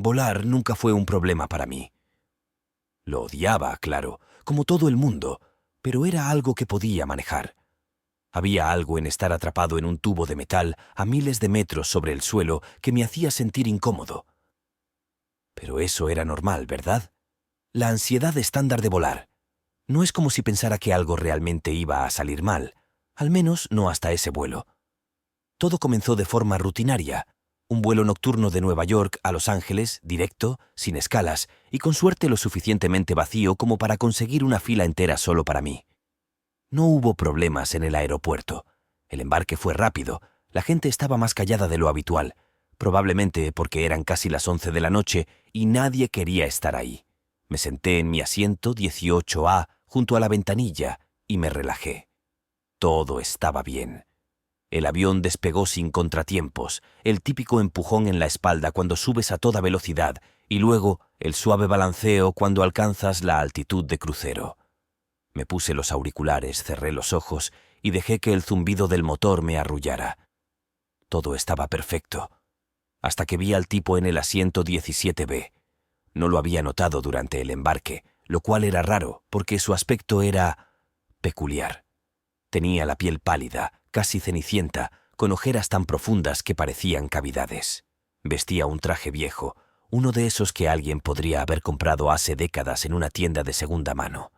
Volar nunca fue un problema para mí. Lo odiaba, claro, como todo el mundo, pero era algo que podía manejar. Había algo en estar atrapado en un tubo de metal a miles de metros sobre el suelo que me hacía sentir incómodo. Pero eso era normal, ¿verdad? La ansiedad estándar de volar. No es como si pensara que algo realmente iba a salir mal, al menos no hasta ese vuelo. Todo comenzó de forma rutinaria. Un vuelo nocturno de Nueva York a Los Ángeles, directo, sin escalas, y con suerte lo suficientemente vacío como para conseguir una fila entera solo para mí. No hubo problemas en el aeropuerto. El embarque fue rápido. La gente estaba más callada de lo habitual, probablemente porque eran casi las 11 de la noche y nadie quería estar ahí. Me senté en mi asiento 18A junto a la ventanilla y me relajé. Todo estaba bien. El avión despegó sin contratiempos, el típico empujón en la espalda cuando subes a toda velocidad y luego el suave balanceo cuando alcanzas la altitud de crucero. Me puse los auriculares, cerré los ojos y dejé que el zumbido del motor me arrullara. Todo estaba perfecto, hasta que vi al tipo en el asiento 17B. No lo había notado durante el embarque, lo cual era raro porque su aspecto era peculiar. Tenía la piel pálida, casi cenicienta, con ojeras tan profundas que parecían cavidades. Vestía un traje viejo, uno de esos que alguien podría haber comprado hace décadas en una tienda de segunda mano.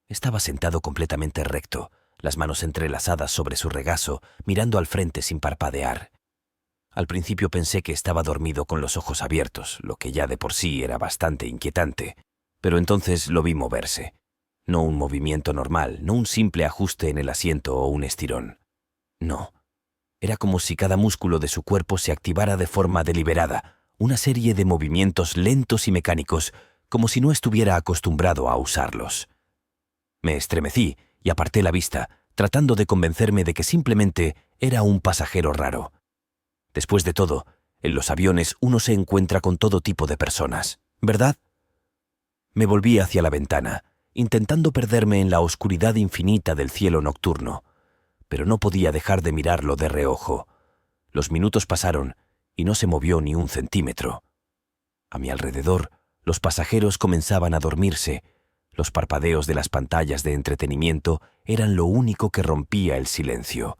Estaba sentado completamente recto, las manos entrelazadas sobre su regazo, mirando al frente sin parpadear. Al principio pensé que estaba dormido con los ojos abiertos, lo que ya de por sí era bastante inquietante, pero entonces lo vi moverse. No un movimiento normal, no un simple ajuste en el asiento o un estirón. No. Era como si cada músculo de su cuerpo se activara de forma deliberada, una serie de movimientos lentos y mecánicos, como si no estuviera acostumbrado a usarlos. Me estremecí y aparté la vista, tratando de convencerme de que simplemente era un pasajero raro. Después de todo, en los aviones uno se encuentra con todo tipo de personas, ¿verdad? Me volví hacia la ventana, intentando perderme en la oscuridad infinita del cielo nocturno, pero no podía dejar de mirarlo de reojo. Los minutos pasaron y no se movió ni un centímetro. A mi alrededor, los pasajeros comenzaban a dormirse. Los parpadeos de las pantallas de entretenimiento eran lo único que rompía el silencio.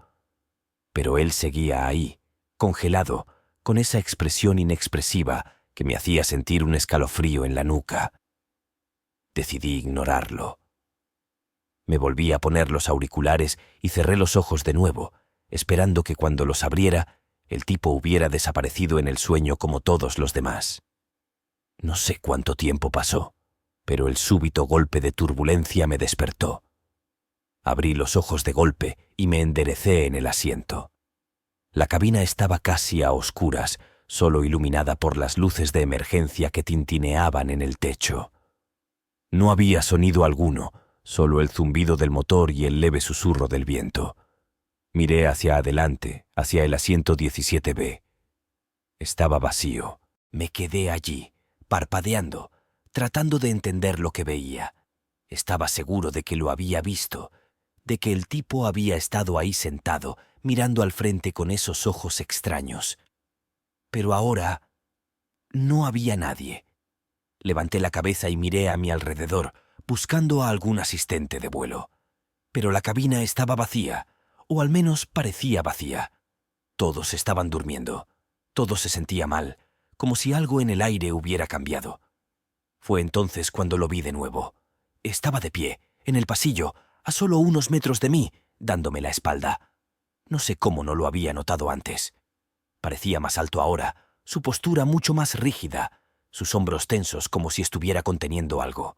Pero él seguía ahí, congelado, con esa expresión inexpresiva que me hacía sentir un escalofrío en la nuca. Decidí ignorarlo. Me volví a poner los auriculares y cerré los ojos de nuevo, esperando que cuando los abriera, el tipo hubiera desaparecido en el sueño como todos los demás. No sé cuánto tiempo pasó, pero el súbito golpe de turbulencia me despertó. Abrí los ojos de golpe y me enderecé en el asiento. La cabina estaba casi a oscuras, solo iluminada por las luces de emergencia que tintineaban en el techo. No había sonido alguno, solo el zumbido del motor y el leve susurro del viento. Miré hacia adelante, hacia el asiento 17B. Estaba vacío. Me quedé allí, parpadeando, tratando de entender lo que veía. Estaba seguro de que lo había visto, de que el tipo había estado ahí sentado, mirando al frente con esos ojos extraños. Pero ahora no había nadie. Levanté la cabeza y miré a mi alrededor, buscando a algún asistente de vuelo. Pero la cabina estaba vacía, o al menos parecía vacía. Todos estaban durmiendo. Todo se sentía mal, como si algo en el aire hubiera cambiado. Fue entonces cuando lo vi de nuevo. Estaba de pie, en el pasillo, a solo unos metros de mí, dándome la espalda. No sé cómo no lo había notado antes. Parecía más alto ahora, su postura mucho más rígida, sus hombros tensos como si estuviera conteniendo algo.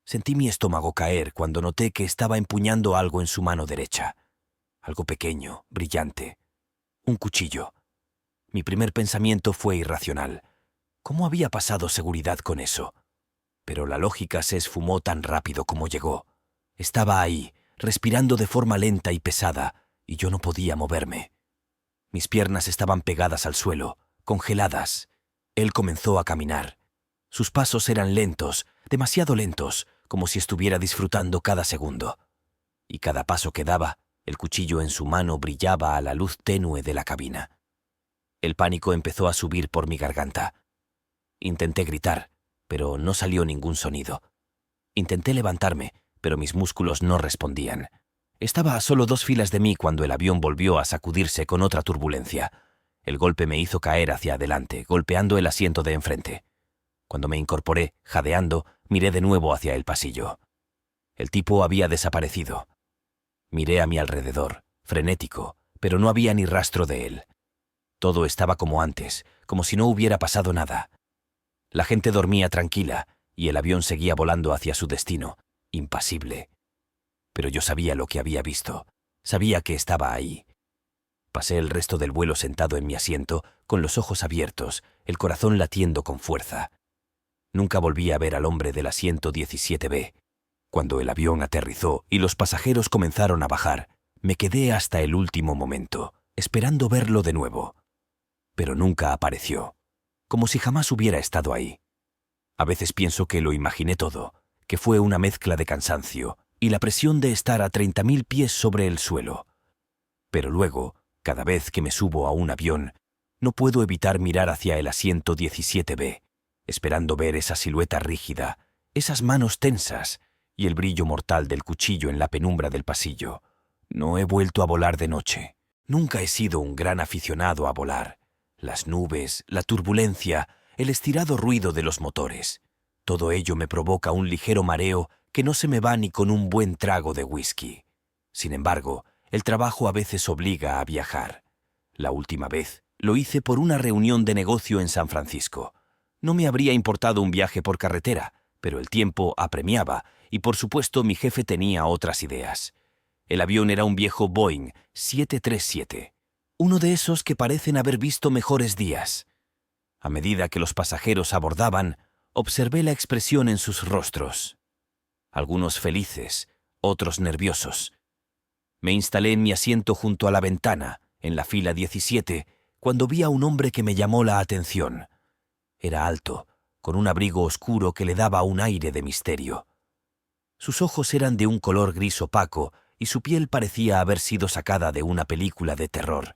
Sentí mi estómago caer cuando noté que estaba empuñando algo en su mano derecha. Algo pequeño, brillante. Un cuchillo. Mi primer pensamiento fue irracional. ¿Cómo había pasado seguridad con eso? Pero la lógica se esfumó tan rápido como llegó. Estaba ahí, respirando de forma lenta y pesada, y yo no podía moverme. Mis piernas estaban pegadas al suelo, congeladas. Él comenzó a caminar. Sus pasos eran lentos, demasiado lentos, como si estuviera disfrutando cada segundo. Y cada paso que daba, el cuchillo en su mano brillaba a la luz tenue de la cabina. El pánico empezó a subir por mi garganta. Intenté gritar, pero no salió ningún sonido. Intenté levantarme, pero mis músculos no respondían. Estaba a solo 2 filas de mí cuando el avión volvió a sacudirse con otra turbulencia. El golpe me hizo caer hacia adelante, golpeando el asiento de enfrente. Cuando me incorporé, jadeando, miré de nuevo hacia el pasillo. El tipo había desaparecido. Miré a mi alrededor, frenético, pero no había ni rastro de él. Todo estaba como antes, como si no hubiera pasado nada. La gente dormía tranquila y el avión seguía volando hacia su destino, impasible. Pero yo sabía lo que había visto. Sabía que estaba ahí. Pasé el resto del vuelo sentado en mi asiento, con los ojos abiertos, el corazón latiendo con fuerza. Nunca volví a ver al hombre del asiento 17B. Cuando el avión aterrizó y los pasajeros comenzaron a bajar, me quedé hasta el último momento, esperando verlo de nuevo. Pero nunca apareció, como si jamás hubiera estado ahí. A veces pienso que lo imaginé todo, que fue una mezcla de cansancio y la presión de estar a 30.000 pies sobre el suelo. Pero luego, cada vez que me subo a un avión, no puedo evitar mirar hacia el asiento 17B, esperando ver esa silueta rígida, esas manos tensas y el brillo mortal del cuchillo en la penumbra del pasillo. No he vuelto a volar de noche. Nunca he sido un gran aficionado a volar. Las nubes, la turbulencia, el estirado ruido de los motores. Todo ello me provoca un ligero mareo que no se me va ni con un buen trago de whisky. Sin embargo, el trabajo a veces obliga a viajar. La última vez lo hice por una reunión de negocio en San Francisco. No me habría importado un viaje por carretera, pero el tiempo apremiaba y por supuesto mi jefe tenía otras ideas. El avión era un viejo Boeing 737, uno de esos que parecen haber visto mejores días. A medida que los pasajeros abordaban, observé la expresión en sus rostros. Algunos felices, otros nerviosos. Me instalé en mi asiento junto a la ventana, en la fila 17, cuando vi a un hombre que me llamó la atención. Era alto, con un abrigo oscuro que le daba un aire de misterio. Sus ojos eran de un color gris opaco y su piel parecía haber sido sacada de una película de terror.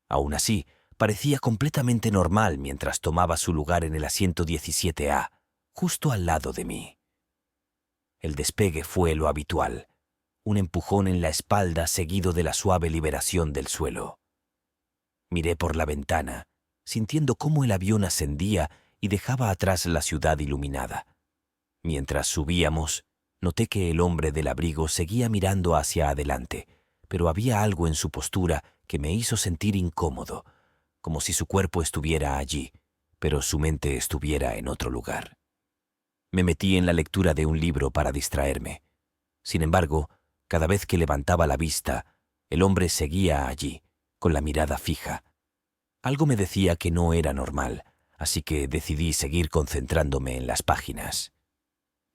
Aún así, parecía completamente normal mientras tomaba su lugar en el asiento 17A, justo al lado de mí. El despegue fue lo habitual, un empujón en la espalda seguido de la suave liberación del suelo. Miré por la ventana, sintiendo cómo el avión ascendía y dejaba atrás la ciudad iluminada. Mientras subíamos, noté que el hombre del abrigo seguía mirando hacia adelante, pero había algo en su postura que me hizo sentir incómodo, como si su cuerpo estuviera allí, pero su mente estuviera en otro lugar. Me metí en la lectura de un libro para distraerme. Sin embargo, cada vez que levantaba la vista, el hombre seguía allí, con la mirada fija. Algo me decía que no era normal, así que decidí seguir concentrándome en las páginas.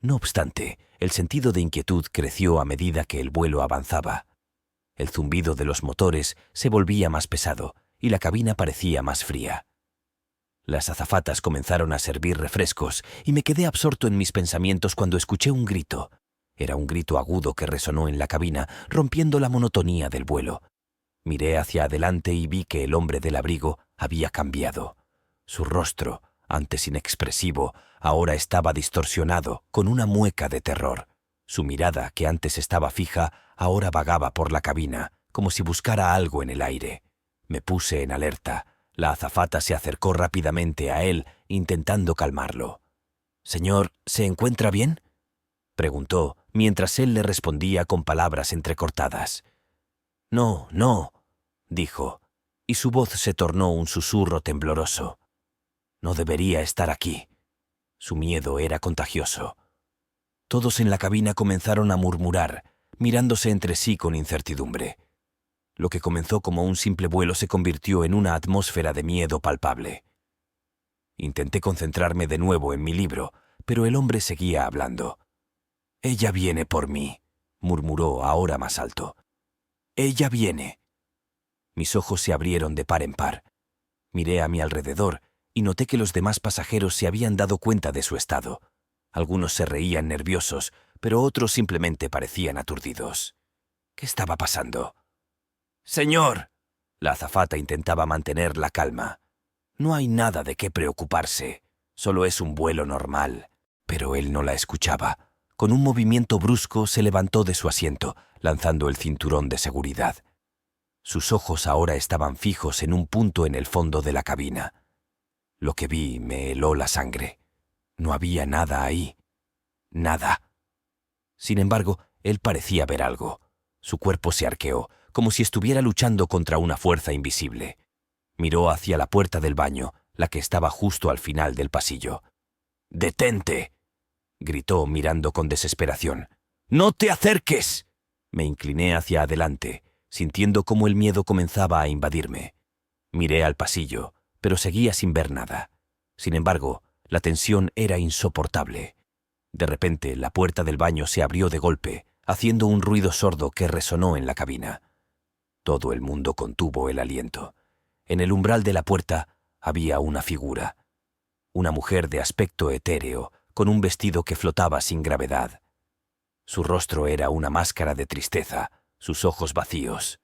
No obstante, el sentido de inquietud creció a medida que el vuelo avanzaba. El zumbido de los motores se volvía más pesado y la cabina parecía más fría. Las azafatas comenzaron a servir refrescos y me quedé absorto en mis pensamientos cuando escuché un grito. Era un grito agudo que resonó en la cabina, rompiendo la monotonía del vuelo. Miré hacia adelante y vi que el hombre del abrigo había cambiado. Su rostro, antes inexpresivo, ahora estaba distorsionado, con una mueca de terror. Su mirada, que antes estaba fija, ahora vagaba por la cabina, como si buscara algo en el aire. Me puse en alerta. La azafata se acercó rápidamente a él, intentando calmarlo. «Señor, ¿se encuentra bien?», preguntó, mientras él le respondía con palabras entrecortadas. «No, no», dijo, y su voz se tornó un susurro tembloroso. «No debería estar aquí». Su miedo era contagioso. Todos en la cabina comenzaron a murmurar, mirándose entre sí con incertidumbre. Lo que comenzó como un simple vuelo se convirtió en una atmósfera de miedo palpable. Intenté concentrarme de nuevo en mi libro, pero el hombre seguía hablando. «Ella viene por mí», murmuró ahora más alto. «Ella viene». Mis ojos se abrieron de par en par. Miré a mi alrededor y noté que los demás pasajeros se habían dado cuenta de su estado. Algunos se reían nerviosos, pero otros simplemente parecían aturdidos. ¿Qué estaba pasando? «Señor», la azafata intentaba mantener la calma. «No hay nada de qué preocuparse. Solo es un vuelo normal. Pero él no la escuchaba. Con un movimiento brusco se levantó de su asiento, lanzando el cinturón de seguridad. Sus ojos ahora estaban fijos en un punto en el fondo de la cabina. Lo que vi me heló la sangre. No había nada ahí. Nada. Sin embargo, él parecía ver algo. Su cuerpo se arqueó, como si estuviera luchando contra una fuerza invisible. Miró hacia la puerta del baño, la que estaba justo al final del pasillo. «¡Detente!», gritó mirando con desesperación. «¡No te acerques!». Me incliné hacia adelante, sintiendo cómo el miedo comenzaba a invadirme. Miré al pasillo, pero seguía sin ver nada. Sin embargo, la tensión era insoportable. De repente, la puerta del baño se abrió de golpe, haciendo un ruido sordo que resonó en la cabina. Todo el mundo contuvo el aliento. En el umbral de la puerta había una figura. Una mujer de aspecto etéreo, con un vestido que flotaba sin gravedad. Su rostro era una máscara de tristeza, sus ojos vacíos.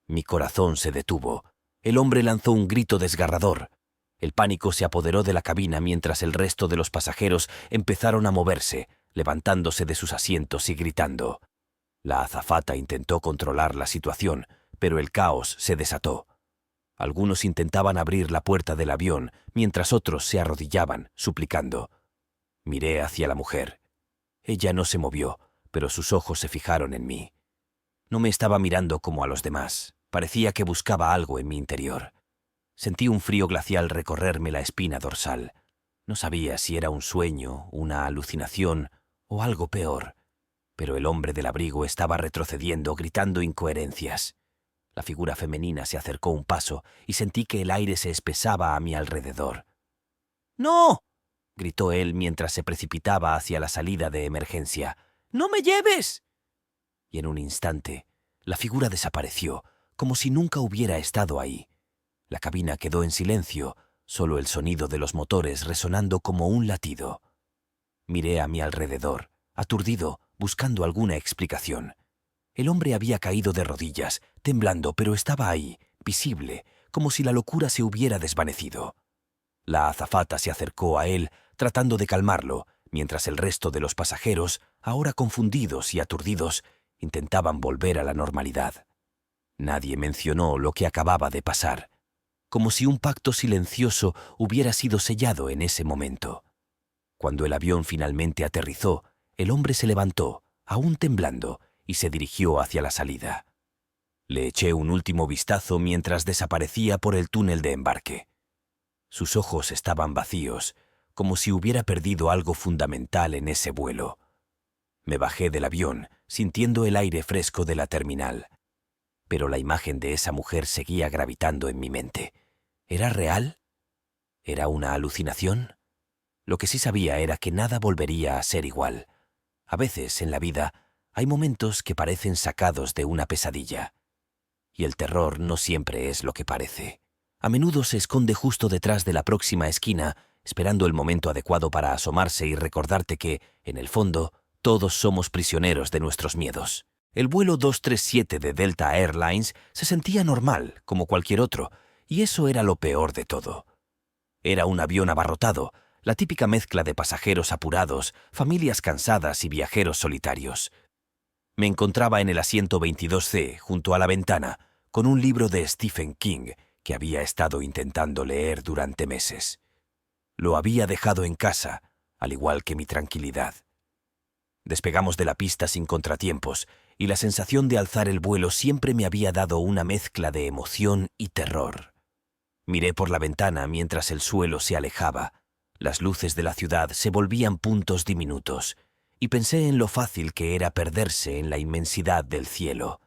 Mi corazón se detuvo. El hombre lanzó un grito desgarrador. El pánico se apoderó de la cabina mientras el resto de los pasajeros empezaron a moverse, levantándose de sus asientos y gritando. La azafata intentó controlar la situación, pero el caos se desató. Algunos intentaban abrir la puerta del avión, mientras otros se arrodillaban, suplicando. Miré hacia la mujer. Ella no se movió, pero sus ojos se fijaron en mí. No me estaba mirando como a los demás. Parecía que buscaba algo en mi interior. Sentí un frío glacial recorrerme la espina dorsal. No sabía si era un sueño, una alucinación o algo peor. Pero el hombre del abrigo estaba retrocediendo, gritando incoherencias. La figura femenina se acercó un paso y sentí que el aire se espesaba a mi alrededor. «¡No!», gritó él mientras se precipitaba hacia la salida de emergencia. «¡No me lleves!». Y en un instante, la figura desapareció, como si nunca hubiera estado ahí. La cabina quedó en silencio, solo el sonido de los motores resonando como un latido. Miré a mi alrededor, aturdido, buscando alguna explicación. El hombre había caído de rodillas, temblando, pero estaba ahí, visible, como si la locura se hubiera desvanecido. La azafata se acercó a él, tratando de calmarlo, mientras el resto de los pasajeros, ahora confundidos y aturdidos, intentaban volver a la normalidad. Nadie mencionó lo que acababa de pasar, como si un pacto silencioso hubiera sido sellado en ese momento. Cuando el avión finalmente aterrizó, el hombre se levantó, aún temblando, y se dirigió hacia la salida. Le eché un último vistazo mientras desaparecía por el túnel de embarque. Sus ojos estaban vacíos, como si hubiera perdido algo fundamental en ese vuelo. Me bajé del avión, sintiendo el aire fresco de la terminal. Pero la imagen de esa mujer seguía gravitando en mi mente. ¿Era real? ¿Era una alucinación? Lo que sí sabía era que nada volvería a ser igual. A veces, en la vida, hay momentos que parecen sacados de una pesadilla. Y el terror no siempre es lo que parece. A menudo se esconde justo detrás de la próxima esquina, esperando el momento adecuado para asomarse y recordarte que, en el fondo, todos somos prisioneros de nuestros miedos. El vuelo 237 de Delta Airlines se sentía normal, como cualquier otro, y eso era lo peor de todo. Era un avión abarrotado, la típica mezcla de pasajeros apurados, familias cansadas y viajeros solitarios. Me encontraba en el asiento 22C, junto a la ventana, con un libro de Stephen King que había estado intentando leer durante meses. Lo había dejado en casa, al igual que mi tranquilidad. Despegamos de la pista sin contratiempos, y la sensación de alzar el vuelo siempre me había dado una mezcla de emoción y terror. Miré por la ventana mientras el suelo se alejaba. Las luces de la ciudad se volvían puntos diminutos, y pensé en lo fácil que era perderse en la inmensidad del cielo.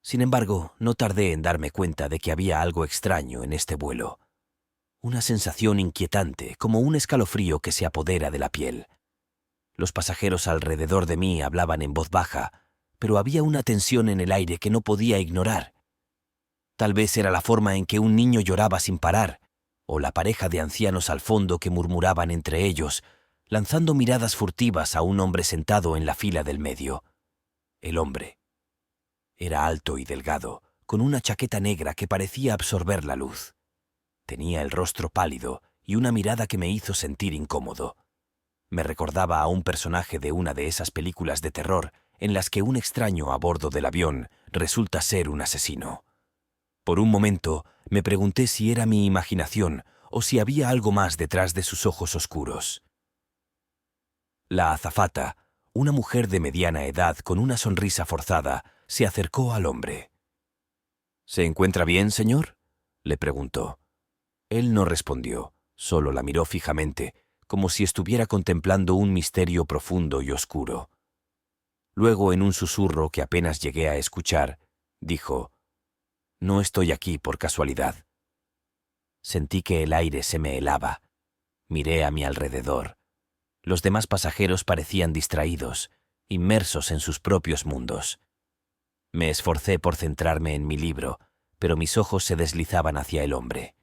Sin embargo, no tardé en darme cuenta de que había algo extraño en este vuelo. Una sensación inquietante, como un escalofrío que se apodera de la piel. Los pasajeros alrededor de mí hablaban en voz baja, pero había una tensión en el aire que no podía ignorar. Tal vez era la forma en que un niño lloraba sin parar, o la pareja de ancianos al fondo que murmuraban entre ellos, lanzando miradas furtivas a un hombre sentado en la fila del medio. El hombre. Era alto y delgado, con una chaqueta negra que parecía absorber la luz. Tenía el rostro pálido y una mirada que me hizo sentir incómodo. Me recordaba a un personaje de una de esas películas de terror en las que un extraño a bordo del avión resulta ser un asesino. Por un momento me pregunté si era mi imaginación o si había algo más detrás de sus ojos oscuros. La azafata, una mujer de mediana edad con una sonrisa forzada, se acercó al hombre. «¿Se encuentra bien, señor?», le preguntó. Él no respondió, solo la miró fijamente, como si estuviera contemplando un misterio profundo y oscuro. Luego, en un susurro que apenas llegué a escuchar, dijo: «No estoy aquí por casualidad». Sentí que el aire se me helaba. Miré a mi alrededor. Los demás pasajeros parecían distraídos, inmersos en sus propios mundos. Me esforcé por centrarme en mi libro, pero mis ojos se deslizaban hacia el hombre.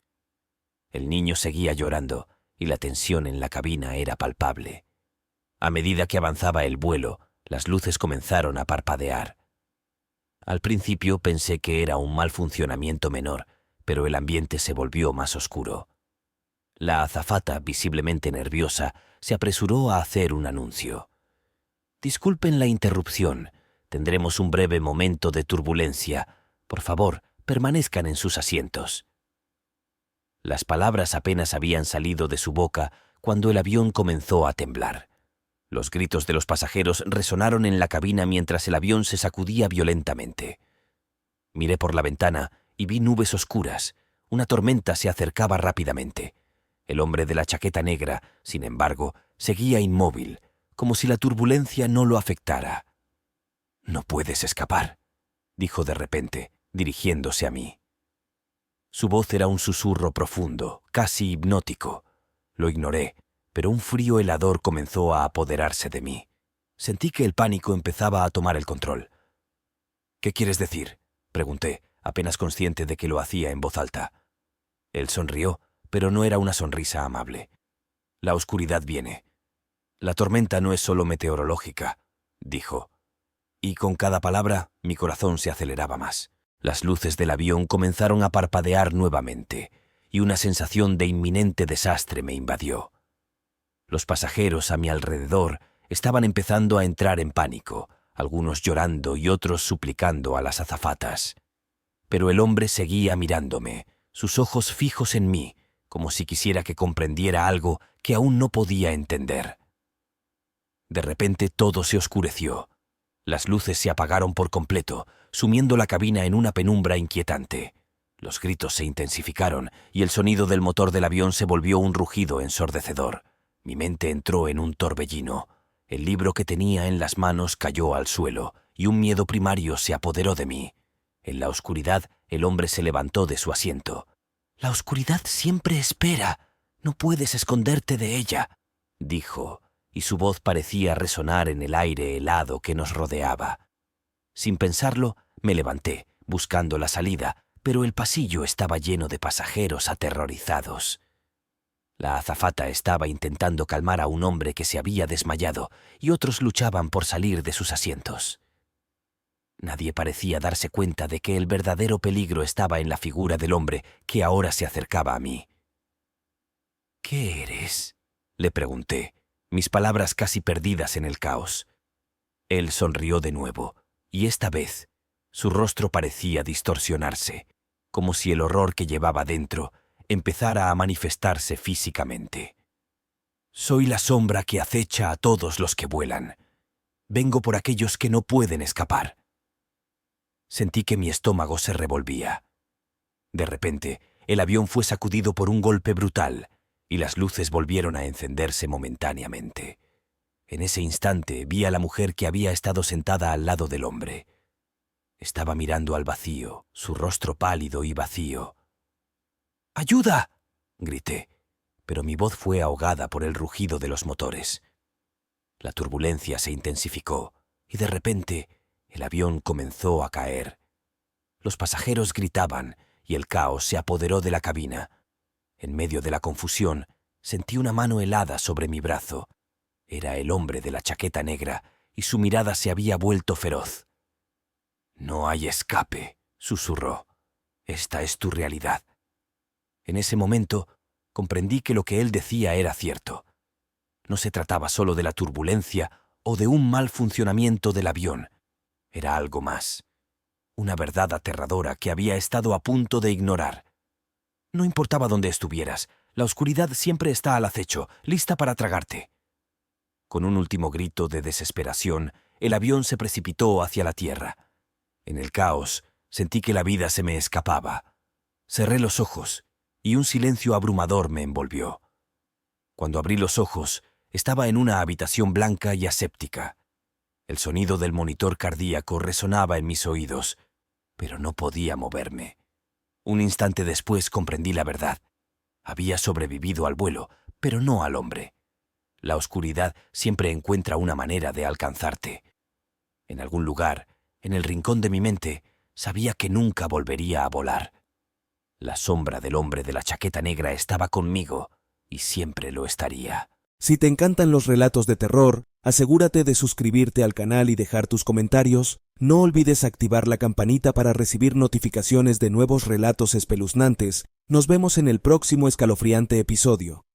El niño seguía llorando y la tensión en la cabina era palpable. A medida que avanzaba el vuelo, las luces comenzaron a parpadear. Al principio pensé que era un mal funcionamiento menor, pero el ambiente se volvió más oscuro. La azafata, visiblemente nerviosa, se apresuró a hacer un anuncio. «Disculpen la interrupción. Tendremos un breve momento de turbulencia. Por favor, permanezcan en sus asientos». Las palabras apenas habían salido de su boca cuando el avión comenzó a temblar. Los gritos de los pasajeros resonaron en la cabina mientras el avión se sacudía violentamente. Miré por la ventana y vi nubes oscuras. Una tormenta se acercaba rápidamente. El hombre de la chaqueta negra, sin embargo, seguía inmóvil, como si la turbulencia no lo afectara. «No puedes escapar», dijo de repente, dirigiéndose a mí. Su voz era un susurro profundo, casi hipnótico. Lo ignoré, pero un frío helador comenzó a apoderarse de mí. Sentí que el pánico empezaba a tomar el control. «¿Qué quieres decir?», pregunté, apenas consciente de que lo hacía en voz alta. Él sonrió, pero no era una sonrisa amable. «La oscuridad viene. La tormenta no es solo meteorológica», dijo. Y con cada palabra mi corazón se aceleraba más. Las luces del avión comenzaron a parpadear nuevamente, y una sensación de inminente desastre me invadió. Los pasajeros a mi alrededor estaban empezando a entrar en pánico, algunos llorando y otros suplicando a las azafatas. Pero el hombre seguía mirándome, sus ojos fijos en mí, como si quisiera que comprendiera algo que aún no podía entender. De repente todo se oscureció. Las luces se apagaron por completo, sumiendo la cabina en una penumbra inquietante. Los gritos se intensificaron y el sonido del motor del avión se volvió un rugido ensordecedor. Mi mente entró en un torbellino. El libro que tenía en las manos cayó al suelo y un miedo primario se apoderó de mí. En la oscuridad, el hombre se levantó de su asiento. «La oscuridad siempre espera. No puedes esconderte de ella», dijo, y su voz parecía resonar en el aire helado que nos rodeaba. Sin pensarlo, me levanté, buscando la salida, pero el pasillo estaba lleno de pasajeros aterrorizados. La azafata estaba intentando calmar a un hombre que se había desmayado y otros luchaban por salir de sus asientos. Nadie parecía darse cuenta de que el verdadero peligro estaba en la figura del hombre que ahora se acercaba a mí. «¿Qué eres?», le pregunté, mis palabras casi perdidas en el caos. Él sonrió de nuevo, y esta vez su rostro parecía distorsionarse, como si el horror que llevaba dentro empezara a manifestarse físicamente. «Soy la sombra que acecha a todos los que vuelan. Vengo por aquellos que no pueden escapar». Sentí que mi estómago se revolvía. De repente, el avión fue sacudido por un golpe brutal, y las luces volvieron a encenderse momentáneamente. En ese instante vi a la mujer que había estado sentada al lado del hombre. Estaba mirando al vacío, su rostro pálido y vacío. «¡Ayuda!», grité, pero mi voz fue ahogada por el rugido de los motores. La turbulencia se intensificó y de repente el avión comenzó a caer. Los pasajeros gritaban y el caos se apoderó de la cabina. En medio de la confusión, sentí una mano helada sobre mi brazo. Era el hombre de la chaqueta negra y su mirada se había vuelto feroz. «No hay escape», susurró. «Esta es tu realidad». En ese momento, Comprendí que lo que él decía era cierto. No se trataba solo de la turbulencia o de un mal funcionamiento del avión. Era algo más. Una verdad aterradora que había estado a punto de ignorar. No importaba dónde estuvieras, la oscuridad siempre está al acecho, lista para tragarte. Con un último grito de desesperación, el avión se precipitó hacia la tierra. En el caos, sentí que la vida se me escapaba. Cerré los ojos y un silencio abrumador me envolvió. Cuando abrí los ojos, estaba en una habitación blanca y aséptica. El sonido del monitor cardíaco resonaba en mis oídos, pero no podía moverme. Un instante después comprendí la verdad. Había sobrevivido al vuelo, pero no al hombre. La oscuridad siempre encuentra una manera de alcanzarte. En algún lugar, en el rincón de mi mente, sabía que nunca volvería a volar. La sombra del hombre de la chaqueta negra estaba conmigo y siempre lo estaría. Si te encantan los relatos de terror, asegúrate de suscribirte al canal y dejar tus comentarios. No olvides activar la campanita para recibir notificaciones de nuevos relatos espeluznantes. Nos vemos en el próximo escalofriante episodio.